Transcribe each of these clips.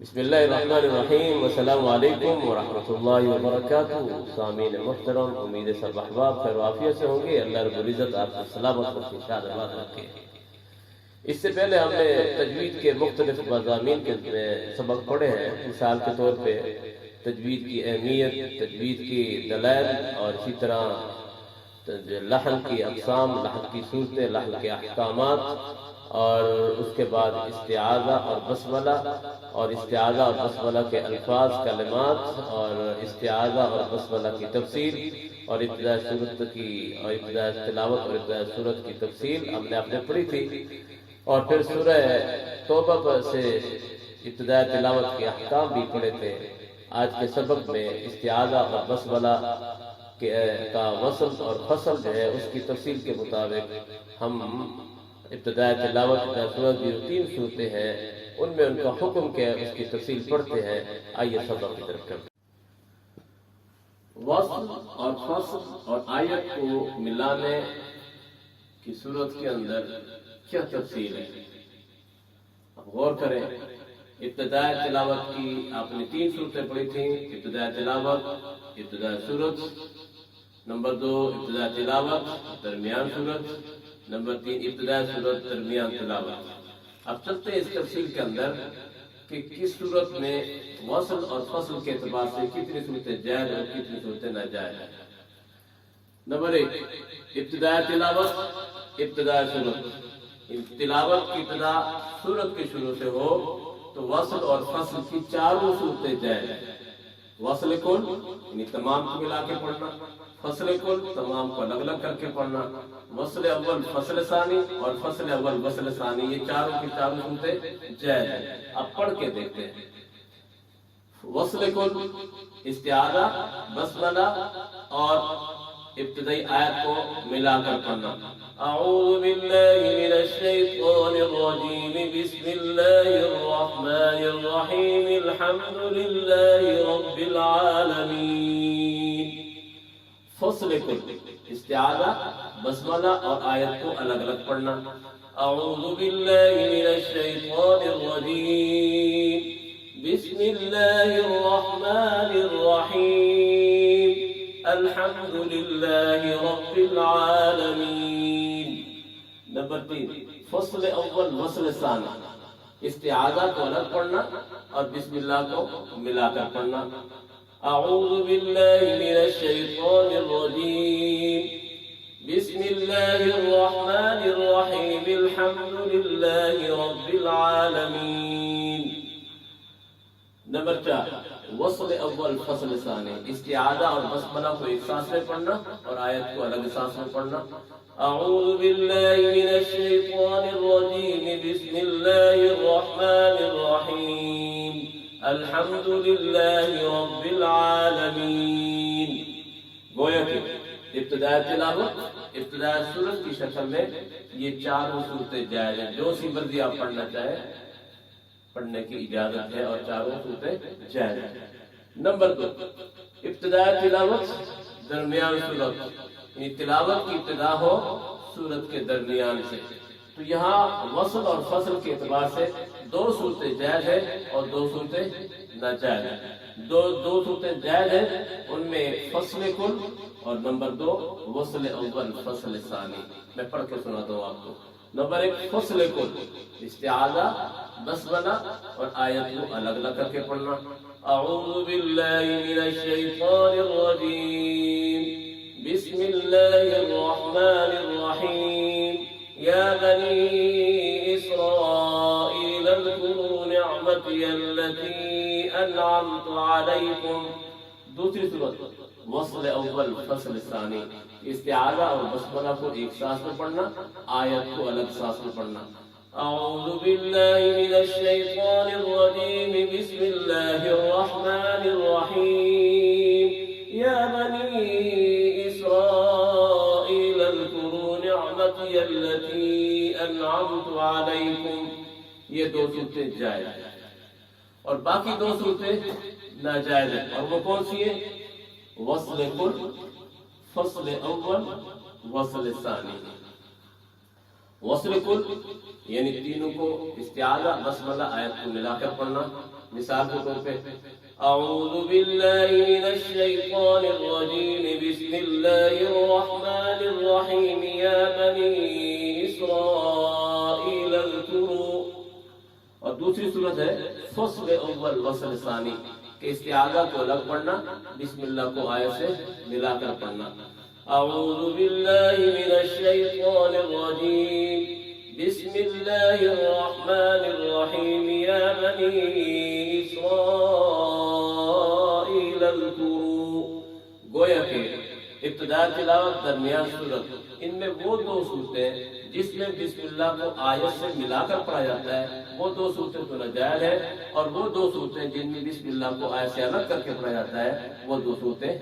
بسم اللہ الرحمن الرحیم، السلام علیکم ورحمۃ اللہ وبرکاتہ۔ سامعین محترم، امید ہے سب احباب خیر و عافیت سے ہوں گے۔ اللہ رب العزت آپ کو سلامت اور خوشحال آباد رکھے۔ اس سے پہلے ہم نے تجوید کے مختلف مضامین کے سبق پڑھے ہیں۔ مثال کے طور پہ تجوید کی اہمیت، تجوید کی دلائل، اور اسی طرح لحن کی اقسام، لحن کی صورتیں، لحن کے احکامات، اور اس کے بعد استعاذہ اور بسملہ، اور استعاذہ اور بسملہ کے الفاظ، کلمات، اور استعاذہ اور بسملہ کی تفصیل، اور ابتداء صورت کی، اور ابتداء تلاوت اور ابتداء صورت کی تفصیل ہم نے آپ نے پڑھی تھی۔ اور پھر سورہ توبہ سے ابتداء تلاوت کے احکام بھی پڑھے تھے۔ آج کے سبق میں استعاذہ اور بسملہ کا وصل اور فصل جو ہے اس کی تفصیل کے مطابق ہم ابتداء تلاوت ابتداء صورت کی جو 3 صورتیں ہیں ان میں ان کا حکم کیا ہے اس کی تفصیل پڑھتے ہیں۔ آئیے سبق کی طرف چلتے ہیں۔ وصل اور فصل اور آیت کو ملانے کی صورت کے اندر کیا تفصیل ہے، اب غور کریں۔ ابتداء تلاوت کی آپ نے 3 صورتیں پڑھی تھیں، ابتداء تلاوت، ابتداء صورت، نمبر 2 ابتداء تلاوت درمیان صورت، نمبر 3 ابتداء صورت درمیان تلاوت۔ اب چلتے ہیں اس تفصیل کے اندر کہ کس صورت میں وصل اور فصل کے اعتبار سے کتنی صورتیں جائز اور کتنی صورتیں ناجائز ہیں۔ نمبر 1 ابتداء تلاوت، ابتداء صورت۔ تلاوت کی ابتدا صورت کے شروع سے ہو تو وصل اور فصل کی 4 صورتیں جائز ہیں۔ وصل کل یعنی تمام کو ملا کے پڑھنا، فصل کل تمام کو الگ الگ کر کے پڑھنا، وصل اول فصل ثانی اور فصل اول وصل ثانی، یہ چاروں کی 4 صورتیں جائز ہیں۔ اب پڑھ کے دیکھتے ہیں۔ وصل کل استعاذہ، بسملہ اور ابتدائی آیت کو ملا کر پڑھنا۔ اعوذ باللہ من الشیطان الرجیم، بسم اللہ الرحمن الرحیم، الحمد للہ رب العالمین۔ فصل کل استعاذہ، بسملہ اور آیت کو الگ الگ پڑھنا۔ اعوذ باللہ من الشیطان الرجیم، بسم اللہ الرحمن الرحیم، الحمد للہ رب العالمین۔ نمبر 3 فصل اول وصل ثانی، استعاذہ کو الگ پڑھنا اور بسم اللہ کو ملا کر پڑھنا۔ اعوذ باللہ من الشیطان الرجیم، بسم اللہ الرحمن الرحیم، الحمد للہ رب العالمین۔ نمبر 4 وصل اول فصل ثانی، استعاذہ اور بسملہ کو ایک سانس میں پڑھنا اور آیت کو الگ سانس میں پڑھنا۔ اعوذ باللہ من الشیطان الرجیم، بسم اللہ الرحمن الرحیم، الحمد للہ رب العالمین۔ گویا کہ ابتداء تلاوت، ابتداء صورت کی شکل میں یہ 4 صورتیں جائز ہیں۔ جو سی مرضی آپ پڑھنا چاہیں پڑھنے کی اجازت ہے اور 4 صورتیں جائز ہیں۔ نمبر 2 ابتداء تلاوت درمیان صورت، یعنی تلاوت کی ابتدا ہو صورت کے درمیان سے، تو یہاں وصل اور فصل کے اعتبار سے 2 صورتیں جائز ہیں اور 2 صورتیں ناجائز ہیں۔ دو صورتیں جائز ہیں، ان میں فصل کل اور نمبر 2 وصل اول فصل ثانی۔ میں پڑھ کے سناتا ہوں آپ کو۔ نمبر 1 فصل کل استعاذہ، بسملہ اور آیت کو الگ الگ کر کے پڑھنا۔ اعوذ باللہ من الشیطان الرجیم، بسم اللہ الرحمن الرحیم، یا بنی اسرائیل اذکروا نعمتی التي انعمت علیکم۔ دوسری صورت وصل اول فصل ثانی، استعاذہ اور بسملہ کو ایک سانس میں پڑھنا، آیت کو الگ سانس میں پڑھنا۔ اعوذ باللہ من الشیطان الرجیم، بسم اللہ الرحمن الرحیم، یا بنی اسرائیل اذکروا نعمتی التي انعمت علیکم۔ یہ 2 صورتیں جائز ہیں اور باقی 2 صورتیں ناجائز ہیں، اور وہ کون سی ہیں؟ وصل کل، فصل اول، وصل ثانی۔ وصل کل یعنی تینوں کو استعاذہ بسملہ آیت کو ملا کر پڑھنا. مثال کے طور پہ اعوذ باللہ من الشیطان الرجیم بسم اللہ الرحمن الرحیم یا بنی اسرائیل اذکروا. اور دوسری صورت ہے فصل اول وصل ثانی کہ استعاذہ کو الگ پڑھنا، بسم اللہ کو آیت سے ملا کر پڑھنا. اعوذ باللہ من الشیطان الرجیم بسم اللہ الرحمن الرحیم یا بنی اسرائیل اذکروا. گویا کہ ابتداء تلاوت درمیان صورت، ان میں وہ دو صورتیں جس میں بسم اللہ کو آیت سے ملا کر پڑھا جاتا ہے وہ دو صورتیں تو ناجائز ہے، اور وہ دو صورتیں جن میں بسم اللہ کو آیت سے الگ کر کے پڑھا جاتا ہے وہ دو صورتیں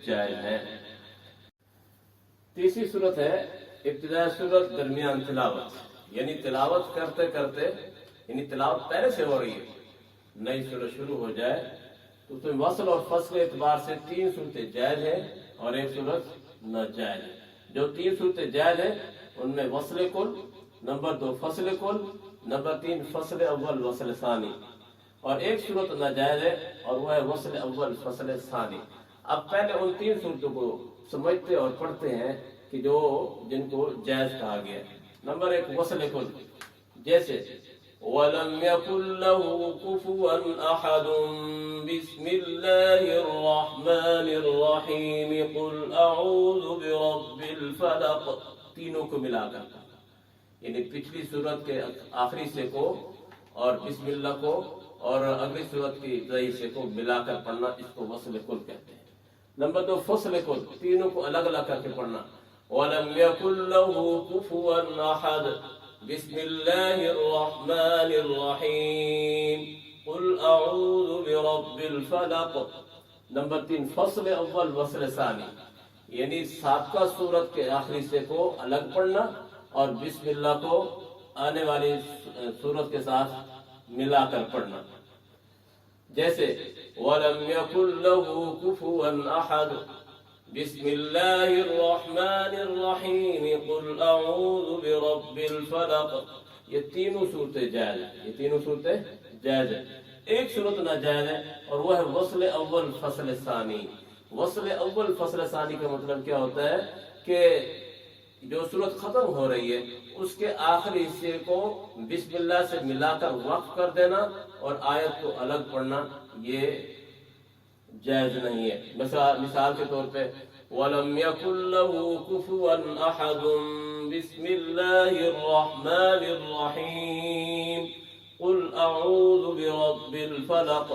جائز ہیں. تیسری صورت ہے ابتداء صورت درمیان تلاوت، یعنی تلاوت کرتے کرتے، یعنی تلاوت پہلے سے ہو رہی ہے، نئی صورت شروع ہو جائے تو اس میں وصل اور فصل اعتبار سے 3 صورتیں جائز ہیں اور 1 صورت ناجائز ہے. جو 3 صورتیں جائز ہیں ان میں وصل کل، نمبر 2 فصل کل، نمبر 3 فصل اول وصل ثانی، اور 1 صورت ناجائز ہے اور وہ ہے وصل اول فصل ثانی. اب پہلے ان 3 صورتوں کو سمجھتے اور پڑھتے ہیں کہ جن کو جائز کہا گیا ہے. نمبر 1 وصل کل، جیسے وَلَمْ يَكُنْ لَهُ كُفُوًا أَحَدٌ بِسْمِ اللَّهِ الرَّحْمَنِ الرَّحِيمِ قُلْ أَعُوذُ بِرَبِّ الْفَلَقِ. تینوں کو ملا کر، یعنی پچھلی صورت کے آخری حصے کو اور بسم اللہ کو اور اگلی صورت کی ابتدائی حصے کو ملا کر پڑھنا، اس کو وصل کل کہتے ہیں. نمبر 2 فصل کل، تینوں کو الگ الگ کر کے پڑھنا. وَلَمْ يَكُنْ لَهُ كُفُوًا أَحَدٌ بسم اللہ الرحمن الرحیم قل اعوذ برب الفلق. نمبر 3 فصل اول وصل ثانی، یعنی سابقہ صورت کے آخری حصے کو الگ پڑھنا اور بسم اللہ کو آنے والی صورت کے ساتھ ملا کر پڑھنا. جیسے وَلَمْ يَكُنْ لَهُ كُفُوًا أَحَدٌ بسم اللہ الرحمن الرحیم قل اعوذ برب الفلق. یہ تینوں صورتیں جائز ہیں، یہ تینوں صورتیں جائز ہیں. 1 صورت ناجائز ہے اور وہ ہے وصل اول فصل ثانی. وصل اول فصل ثانی کا مطلب کیا ہوتا ہے کہ جو صورت ختم ہو رہی ہے اس کے آخری حصے کو بسم اللہ سے ملا کر وقف کر دینا اور آیت کو الگ پڑھنا، یہ جائز نہیں ہے. مثال کے طور پہ وَلَمْ يَكُنْ لَهُ كُفُوًا أَحَدٌ بِسْمِ اللَّهِ الرَّحْمَنِ الرَّحِيمِ قُلْ أَعُوذُ بِرَبِّ الْفَلَقِ.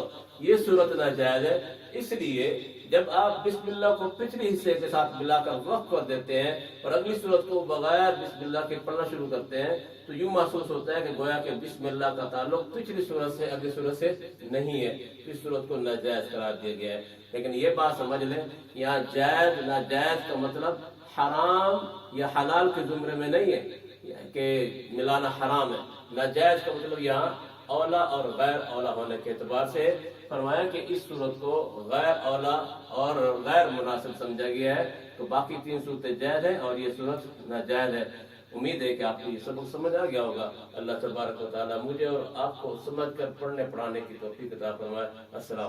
یہ صورت ناجائز ہے، اس لیے جب آپ بسم اللہ کو پچھلے حصے کے ساتھ ملا کر وقف کر دیتے ہیں اور اگلی صورت کو بغیر بسم اللہ کے پڑھنا شروع کرتے ہیں تو یوں محسوس ہوتا ہے کہ گویا کہ بسم اللہ کا تعلق پچھلی صورت سے اگلی صورت سے نہیں ہے، اس صورت کو ناجائز قرار دیا گیا ہے. لیکن یہ بات سمجھ لیں، یہاں جائز ناجائز کا مطلب حرام یا حلال کے زمرے میں نہیں ہے کہ ملانا حرام ہے. ناجائز کا مطلب یہاں اولا اور غیر اولا ہونے کے اعتبار سے فرمایا کہ اس صورت کو غیر اولا اور غیر مناسب سمجھا گیا ہے، تو باقی 3 صورتیں جائز ہیں اور یہ صورت ناجائز ہے. امید ہے کہ آپ کو یہ سبق سمجھ آ گیا ہوگا. اللہ تبارک و تعالیٰ مجھے اور آپ کو سمجھ کر پڑھنے پڑھانے کی توفیق عطا فرمائے. السلام